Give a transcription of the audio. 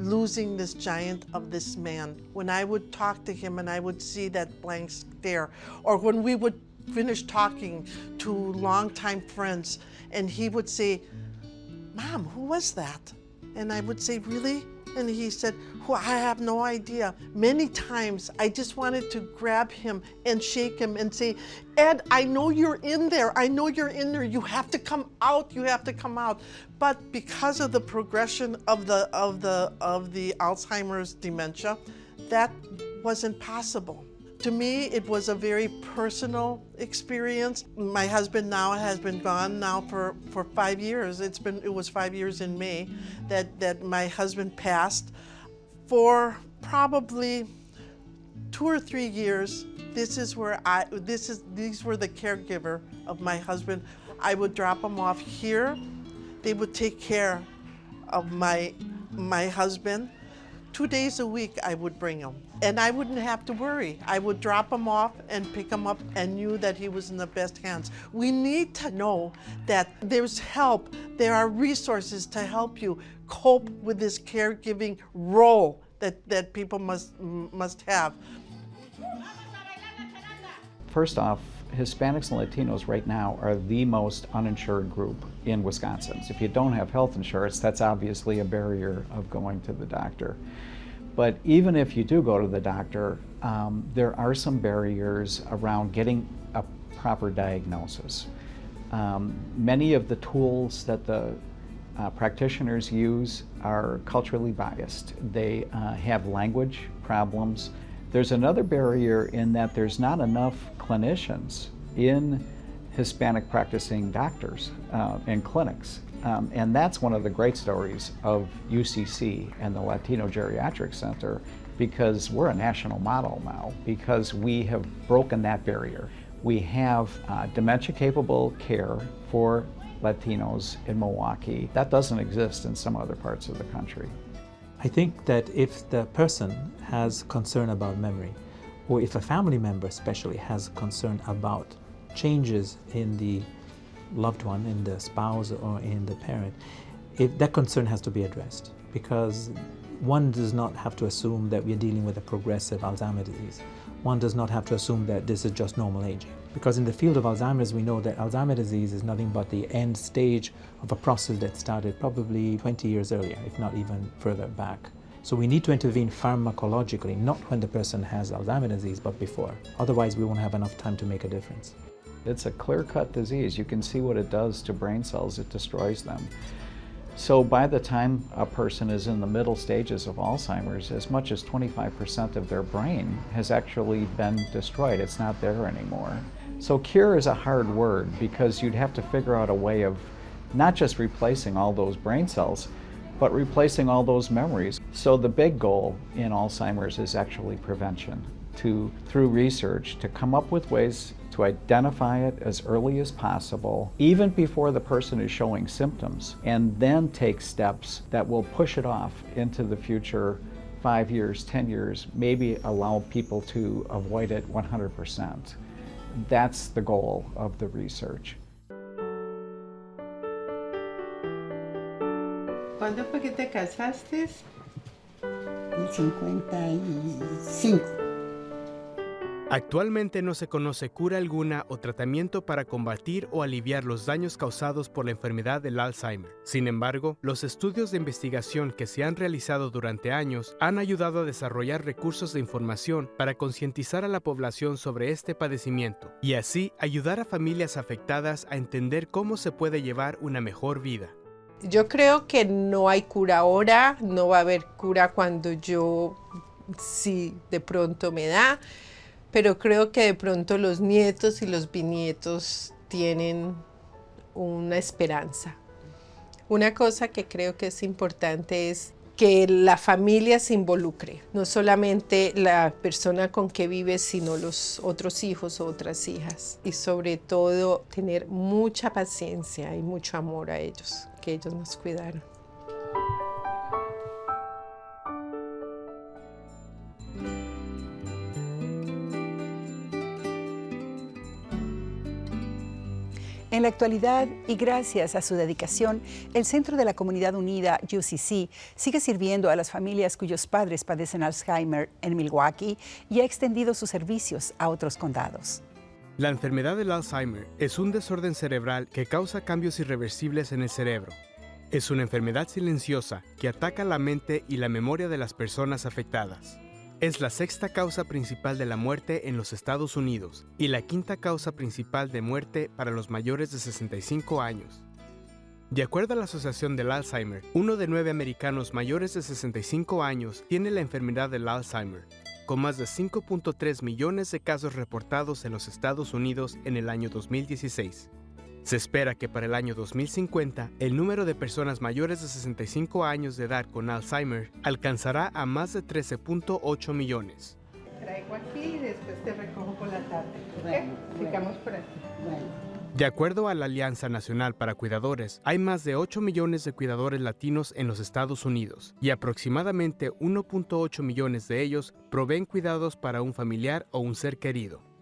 losing this giant of this man. When I would talk to him and I would see that blank stare, or when we would finish talking to longtime friends and he would say, "Mom, who was that?" And I would say, "Really?" And he said, "Well, I have no idea." Many times I just wanted to grab him and shake him and say, "Ed, I know you're in there. I know you're in there. You have to come out. You have to come out." But because of the progression of the Alzheimer's dementia, that wasn't possible. To me, it was a very personal experience. My husband now has been gone now for 5 years. It was 5 years in May that my husband passed. For probably 2 or 3 years, these were the caregiver of my husband. I would drop them off here. They would take care of my husband. 2 days a week I would bring him, and I wouldn't have to worry. I would drop him off and pick him up and knew that he was in the best hands. We need to know that there's help, there are resources to help you cope with this caregiving role that people must have. First off, Hispanics and Latinos right now are the most uninsured group in Wisconsin. So if you don't have health insurance, that's obviously a barrier of going to the doctor. But even if you do go to the doctor, there are some barriers around getting a proper diagnosis. Many of the tools that the practitioners use are culturally biased. They have language problems. There's another barrier in that there's not enough clinicians in Hispanic practicing doctors and clinics. And that's one of the great stories of UCC and the Latino Geriatric Center, because we're a national model now, because we have broken that barrier. We have dementia-capable care for Latinos in Milwaukee. That doesn't exist in some other parts of the country. I think that if the person has concern about memory, or if a family member especially has concern about changes in the loved one, in the spouse or in the parent, that concern has to be addressed, because one does not have to assume that we are dealing with a progressive Alzheimer's disease. One does not have to assume that this is just normal aging. Because in the field of Alzheimer's, we know that Alzheimer's disease is nothing but the end stage of a process that started probably 20 years earlier, if not even further back. So we need to intervene pharmacologically, not when the person has Alzheimer's disease, but before. Otherwise, we won't have enough time to make a difference. It's a clear-cut disease. You can see what it does to brain cells. It destroys them. So by the time a person is in the middle stages of Alzheimer's, as much as 25% of their brain has actually been destroyed. It's not there anymore. So cure is a hard word, because you'd have to figure out a way of not just replacing all those brain cells, but replacing all those memories. So the big goal in Alzheimer's is actually prevention, through research, to come up with ways to identify it as early as possible, even before the person is showing symptoms, and then take steps that will push it off into the future 5 years, 10 years, maybe allow people to avoid it 100%. That's the goal of the research. ¿Cuándo fue que te casaste? El 55. Actualmente no se conoce cura alguna o tratamiento para combatir o aliviar los daños causados por la enfermedad del Alzheimer. Sin embargo, los estudios de investigación que se han realizado durante años han ayudado a desarrollar recursos de información para concientizar a la población sobre este padecimiento y así ayudar a familias afectadas a entender cómo se puede llevar una mejor vida. Yo creo que no hay cura ahora, no va a haber cura cuando si de pronto me da, pero creo que de pronto los nietos y los bisnietos tienen una esperanza. Una cosa que creo que es importante es que la familia se involucre, no solamente la persona con que vive, sino los otros hijos o otras hijas. Y sobre todo tener mucha paciencia y mucho amor a ellos, que ellos nos cuidaron. En la actualidad, y gracias a su dedicación, el centro de la comunidad Unida UCC sigue sirviendo a las familias cuyos padres padecen Alzheimer en Milwaukee y ha extendido sus servicios a otros condados. La enfermedad del Alzheimer es un desorden cerebral que causa cambios irreversibles en el cerebro. Es una enfermedad silenciosa que ataca la mente y la memoria de las personas afectadas. Es la sexta causa principal de la muerte en los Estados Unidos y la quinta causa principal de muerte para los mayores de 65 años. De acuerdo a la Asociación del Alzheimer, 1 de 9 americanos mayores de 65 años tiene la enfermedad del Alzheimer, con más de 5.3 millones de casos reportados en los Estados Unidos en el año 2016. Se espera que para el año 2050, el número de personas mayores de 65 años de edad con Alzheimer alcanzará a más de 13.8 millones. Traigo aquí y después te recojo por la tarde. Bueno, Ficamos por aquí. Bueno. De acuerdo a la Alianza Nacional para Cuidadores, hay más de 8 millones de cuidadores latinos en los Estados Unidos y aproximadamente 1.8 millones de ellos proveen cuidados para un familiar o un ser querido.